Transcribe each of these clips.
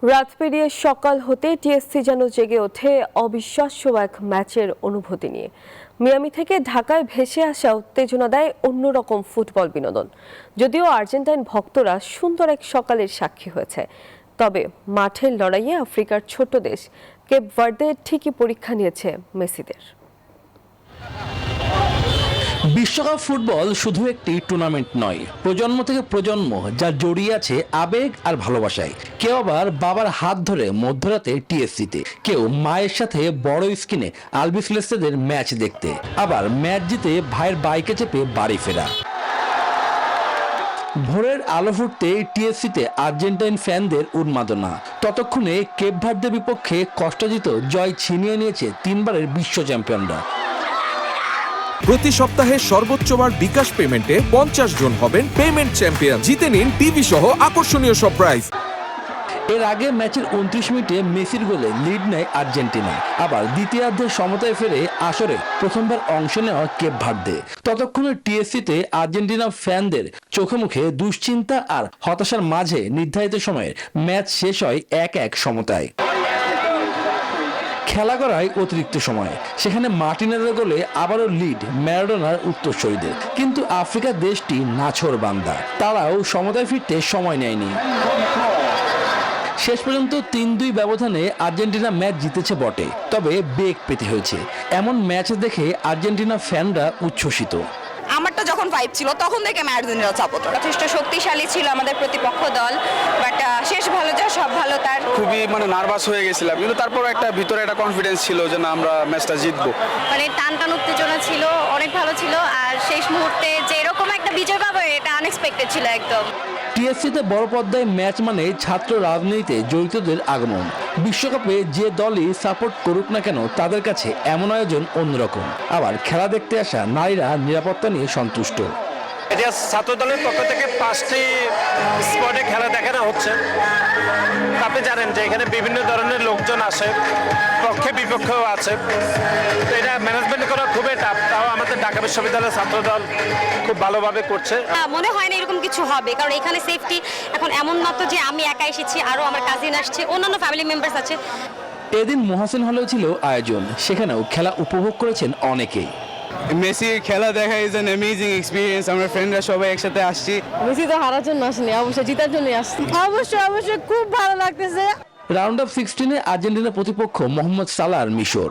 রাত পেরিয়ে সকাল হতে টিএসসি যেন জেগে ওঠে অবিশ্বাস্য এক ম্যাচের অনুভূতি নিয়ে। মিয়ামি থেকে ঢাকায় ভেসে আসা উত্তেজনা দেয় অন্যরকম ফুটবল বিনোদন। যদিও আর্জেন্টাইন ভক্তরা সুন্দর এক সকালের সাক্ষী হয়েছে, তবে মাঠের লড়াইয়ে আফ্রিকার ছোট্ট দেশ কেপ ভার্দে ঠিকই পরীক্ষা নিয়েছে মেসিদের। বিশ্বকাপ ফুটবল শুধু একটি টুর্নামেন্ট নয়, প্রজন্ম থেকে প্রজন্ম যা জড়িয়ে আছে আবেগ আর ভালোবাসায়। কেউ আবার বাবার হাত ধরে মধ্যরাতে টিএসসিতে, কেউ মায়ের সাথে বড় স্ক্রিনে আলবিসেলেস্তেদের ম্যাচ দেখতে, আবার ম্যাচ জিতে ভাইয়ের বাইকে চেপে বাড়ি ফেরা। ভোরের আলো ফুটতে টিএসসিতে আর্জেন্টাইন ফ্যানদের উন্মাদনা। ততক্ষণে কেপ ভার্দের বিপক্ষে কষ্টার্জিত জয় ছিনিয়ে নিয়েছে 3বারের বিশ্ব চ্যাম্পিয়নরা। প্রতি সপ্তাহে সর্বোচ্চ বার বিকাশ পেমেন্টে 50 জন হবেন পেমেন্ট চ্যাম্পিয়ন। জিতে নিন টিভি সহ আকর্ষণীয় সব প্রাইজ। এর আগে ম্যাচের 29 মিনিটে মেসির গোলে লিড নেয় আর্জেন্টিনা, আবার দ্বিতীয়ার্ধে সমতায় ফেরে আসরে প্রথমবার অংশ নেওয়া কেপ ভার্দে। ততক্ষণে টিএসসিতে আর্জেন্টিনা ফ্যানদের চোখে মুখে দুশ্চিন্তা আর হতাশার মাঝে নির্ধারিত সময়ে ম্যাচ শেষ হয় 1-1 সমতায়। খেলা করায় অতিরিক্ত সময়, সেখানে মার্টিনেজের গোলে আবারও লিড ম্যারাডোনার উত্তরসূরিদের। কিন্তু আফ্রিকার দেশটি নাছোড় বান্দা, তারাও সমতায় ফিরতে সময় নেয়নি। শেষ পর্যন্ত 3-2 ব্যবধানে আর্জেন্টিনা ম্যাচ জিতেছে বটে, তবে বেগ পেতে হয়েছে। এমন ম্যাচ দেখে আর্জেন্টিনা ফ্যানরা উচ্ছ্বসিত। আমারটা যখন ফাইভ ছিল তখন থেকে আর্জেন্টিনা সাপোর্টার। যথেষ্ট শক্তিশালী ছিল আমাদের প্রতিপক্ষ দল, বাট শেষ ভালো যা সব ভালো তার। খুবই নার্ভাস হয়ে গেছিলাম, কিন্তু তারপর একটা ভিতরে একটা কনফিডেন্স ছিল যে না, আমরা ম্যাচটা জিতবো। টান উত্তেজনা ছিল, অনেক ভালো ছিল। আর শেষ মুহূর্তে যে এরকম একটা বিজয় পাবো এটা আনএক্সপেক্টেড ছিল একদম। টিএসসিতে বড় পর্দায় ম্যাচ মানে ছাত্র রাজনীতিতে জড়িতদের আগমন। বিশ্বকাপে যে দলই সাপোর্ট করুক না কেন, তাদের কাছে এমন আয়োজন অন্যরকম। আবার খেলা দেখতে আসা নারীরা নিরাপত্তা নিয়ে সন্তুষ্ট। এটা ছাত্র দলের পক্ষ থেকে 5টি স্পটে খেলা দেখানো হচ্ছে। আপনি জানেন যে এখানে বিভিন্ন ধরনের লোকজন আসে, পক্ষে বিপক্ষেও আছে। এটা ম্যানেজমেন্ট করা খুবই টাফ, তাও আমাদের ঢাকা বিশ্ববিদ্যালয়ের ছাত্র দল খুব ভালোভাবে করছে। মনে হয় না এরকম কিছু হবে, কারণ এখানে সেফটি এখন এমন না তো যে আমি একা এসেছি, আরও আমার কাজিন আসছে, অন্যান্য ফ্যামিলি মেম্বার্স আছে। এদিন মহাসেন হলেও ছিল আয়োজন, সেখানেও খেলা উপভোগ করেছেন অনেকেই। মেসির খেলা দেখা ইজ অ্যান অ্যামেজিং এক্সপিরিয়েন্স। আমরা ফ্রেন্ডরা সবাই একসাথে আসছি। মেসি তো হারার জন্য আসেনি, অবশ্যই জেতার জন্যই আসছি। অবশ্যই খুব ভালো লাগতেছে। রাউন্ড অফ 16-এ আর্জেন্টিনার প্রতিপক্ষ মোহাম্মদ সালাহ মিশর।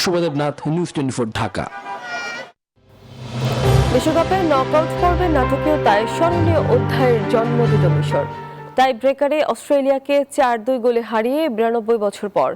শুভদেবনাথ, নিউজ 24, ঢাকা। বিশ্বকাপের নকআউট পর্বে নাটকীয়তায় স্মরণীয় অধ্যায়ের জন্ম দিল মিশর। টাই ব্রেকারে অস্ট্রেলিয়াকে 4-2 গোলে হারিয়ে 92 বছর পর